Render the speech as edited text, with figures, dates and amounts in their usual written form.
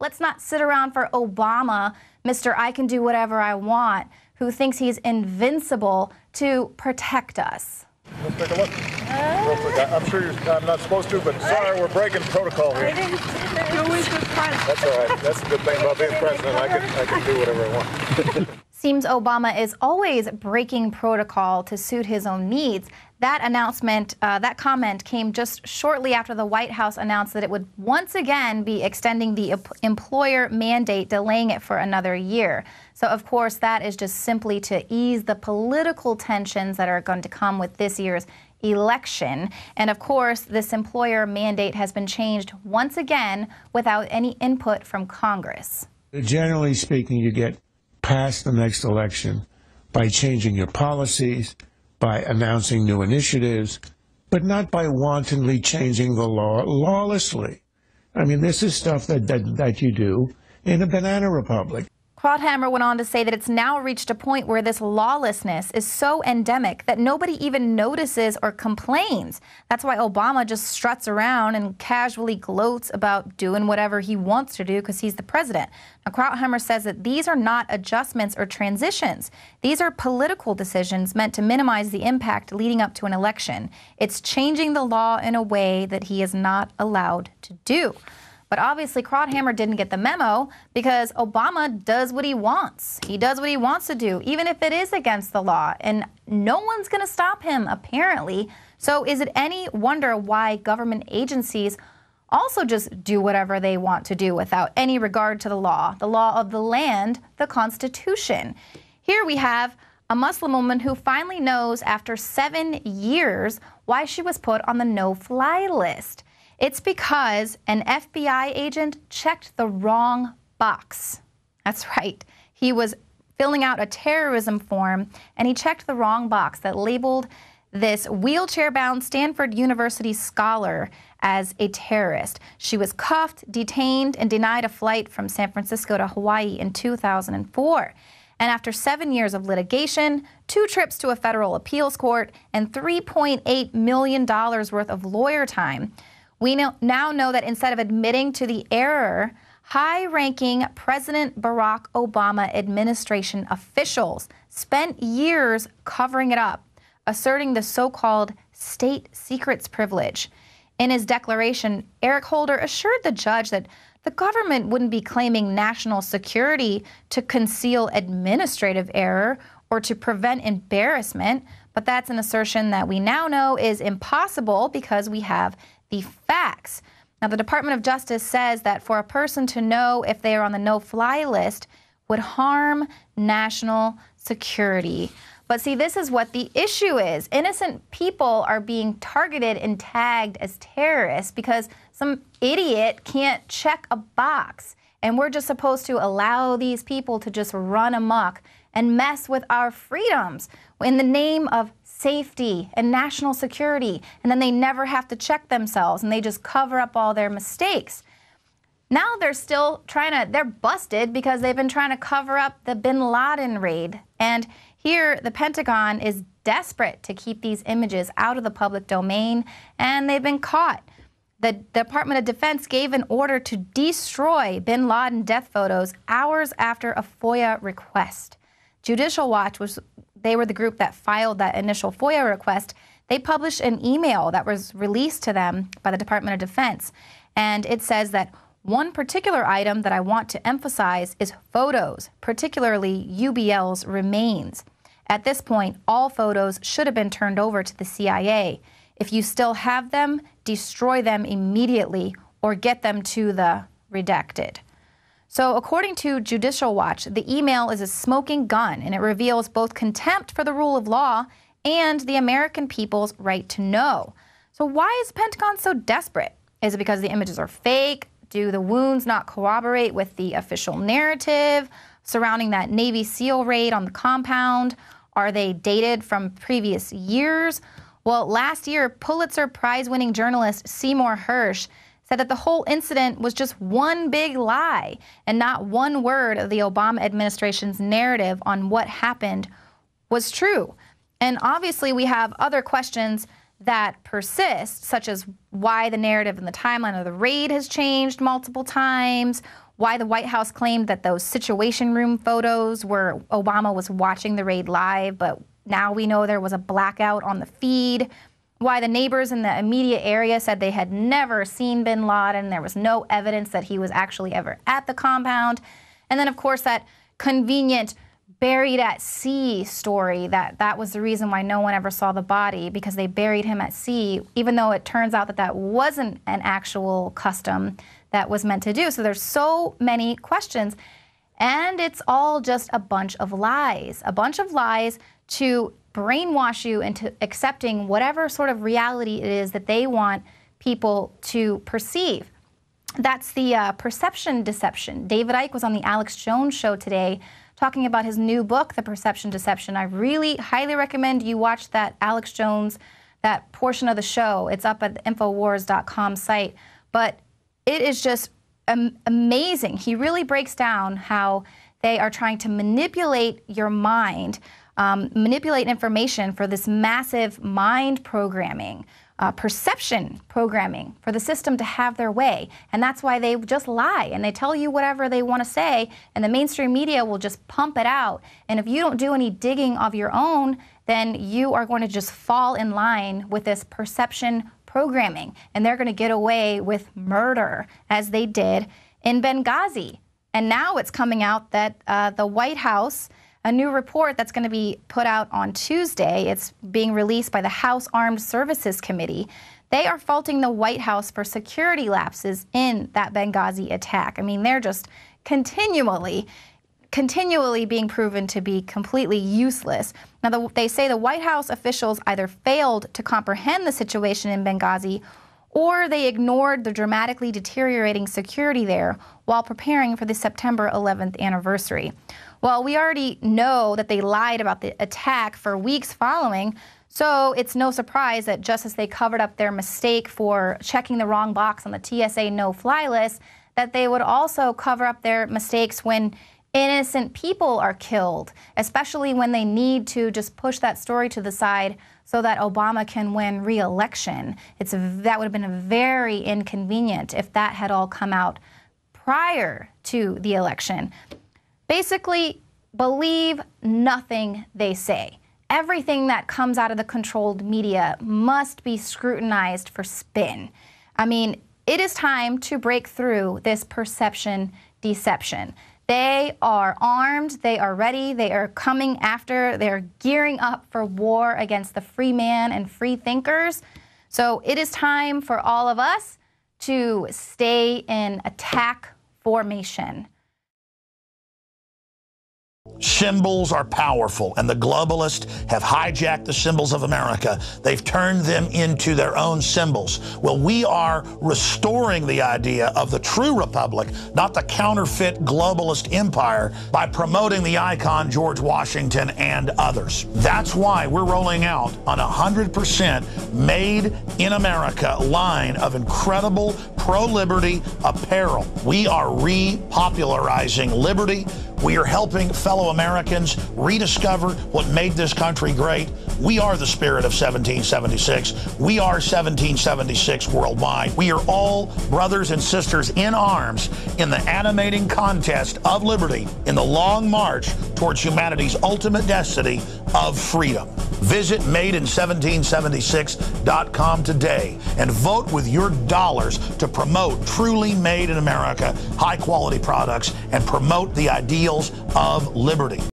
Let's not sit around for Obama, Mr. I can do whatever I want, who thinks he's invincible, to protect us. Let's take a look. Real quick. I'm sure I'm not supposed to, but sorry, we're breaking protocol here. You're always the president. That's all right. That's the good thing about being president. I can do whatever I want. Seems Obama is always breaking protocol to suit his own needs. That announcement, that comment came just shortly after the White House announced that it would once again be extending the employer mandate, delaying it for another year. So, of course, that is just simply to ease the political tensions that are going to come with this year's election. And, of course, this employer mandate has been changed once again without any input from Congress. Generally speaking, you get past the next election by changing your policies, by announcing new initiatives, but not by wantonly changing the law lawlessly. I mean, this is stuff that you do in a banana republic. Krauthammer went on to say that it's now reached a point where this lawlessness is so endemic that nobody even notices or complains. That's why Obama just struts around and casually gloats about doing whatever he wants to do because he's the president. Now, Krauthammer says that these are not adjustments or transitions. These are political decisions meant to minimize the impact leading up to an election. It's changing the law in a way that he is not allowed to do. But obviously, Krauthammer didn't get the memo because Obama does what he wants. He does what he wants to do, even if it is against the law. And no one's going to stop him, apparently. So is it any wonder why government agencies also just do whatever they want to do without any regard to the law of the land, the Constitution? Here we have a Muslim woman who finally knows after 7 years why she was put on the no-fly list. It's because an FBI agent checked the wrong box. That's right. He was filling out a terrorism form, and he checked the wrong box that labeled this wheelchair-bound Stanford University scholar as a terrorist. She was cuffed, detained, and denied a flight from San Francisco to Hawaii in 2004. And after 7 years of litigation, 2 trips to a federal appeals court, and $3.8 million worth of lawyer time, we now know that instead of admitting to the error, high-ranking President Barack Obama administration officials spent years covering it up, asserting the so-called state secrets privilege. In his declaration, Eric Holder assured the judge that the government wouldn't be claiming national security to conceal administrative error or to prevent embarrassment, but that's an assertion that we now know is impossible because we have the facts. Now, the Department of Justice says that for a person to know if they are on the no-fly list would harm national security. But see, this is what the issue is. Innocent people are being targeted and tagged as terrorists because some idiot can't check a box. And we're just supposed to allow these people to just run amok and mess with our freedoms in the name of safety and national security, and then they never have to check themselves and they just cover up all their mistakes. Now they're still they're busted because they've been trying to cover up the bin Laden raid. And here the Pentagon is desperate to keep these images out of the public domain, and they've been caught. The Department of Defense gave an order to destroy bin Laden death photos hours after a FOIA request. Judicial Watch they were the group that filed that initial FOIA request. They published an email that was released to them by the Department of Defense. And it says that one particular item that I want to emphasize is photos, particularly UBL's remains. At this point, all photos should have been turned over to the CIA. If you still have them, destroy them immediately or get them to the redacted. So according to Judicial Watch, the email is a smoking gun, and it reveals both contempt for the rule of law and the American people's right to know. So why is the Pentagon so desperate? Is it because the images are fake? Do the wounds not corroborate with the official narrative surrounding that Navy SEAL raid on the compound? Are they dated from previous years? Well, last year, Pulitzer Prize-winning journalist Seymour Hersh said that the whole incident was just one big lie and not one word of the Obama administration's narrative on what happened was true. And obviously we have other questions that persist, such as why the narrative and the timeline of the raid has changed multiple times, why the White House claimed that those Situation Room photos where Obama was watching the raid live, but now we know there was a blackout on the feed. Why the neighbors in the immediate area said they had never seen bin Laden. There was no evidence that he was actually ever at the compound. And then, of course, that convenient buried at sea story, that was the reason why no one ever saw the body, because they buried him at sea, even though it turns out that that wasn't an actual custom that was meant to do. So there's so many questions, and it's all just a bunch of lies to brainwash you into accepting whatever sort of reality it is that they want people to perceive. That's the perception deception. David Icke was on the Alex Jones show today talking about his new book, The Perception Deception. I really highly recommend you watch that Alex Jones, that portion of the show. It's up at the Infowars.com site. But it is just amazing. He really breaks down how they are trying to manipulate your mind, manipulate information for this massive mind programming, perception programming for the system to have their way. And that's why they just lie and they tell you whatever they want to say, and the mainstream media will just pump it out. And if you don't do any digging of your own, then you are going to just fall in line with this perception programming, and they're going to get away with murder as they did in Benghazi. And now it's coming out that the White House, a new report that's going to be put out on Tuesday, it's being released by the House Armed Services Committee. They are faulting the White House for security lapses in that Benghazi attack. I mean, they're just continually being proven to be completely useless. Now, they say the White House officials either failed to comprehend the situation in Benghazi, or they ignored the dramatically deteriorating security there while preparing for the September 11th anniversary. Well, we already know that they lied about the attack for weeks following, so it's no surprise that just as they covered up their mistake for checking the wrong box on the TSA no-fly list, that they would also cover up their mistakes when innocent people are killed, especially when they need to just push that story to the side so that Obama can win re-election. That would have been very inconvenient if that had all come out prior to the election. Basically, believe nothing they say. Everything that comes out of the controlled media must be scrutinized for spin. I mean, it is time to break through this perception deception. They are armed, they are ready, they are coming after, they are gearing up for war against the free man and free thinkers. So it is time for all of us to stay in attack formation. Symbols are powerful, and the globalists have hijacked the symbols of America. They've turned them into their own symbols. Well, we are restoring the idea of the true republic, not the counterfeit globalist empire, by promoting the icon George Washington and others. That's why we're rolling out an 100% made in America line of incredible pro-liberty apparel. We are repopularizing liberty. We are helping fellow Americans rediscover what made this country great. We are the spirit of 1776. We are 1776 worldwide. We are all brothers and sisters in arms in the animating contest of liberty in the long march towards humanity's ultimate destiny of freedom. Visit madein1776.com today and vote with your dollars to promote truly made in America, high-quality products, and promote the ideals of liberty.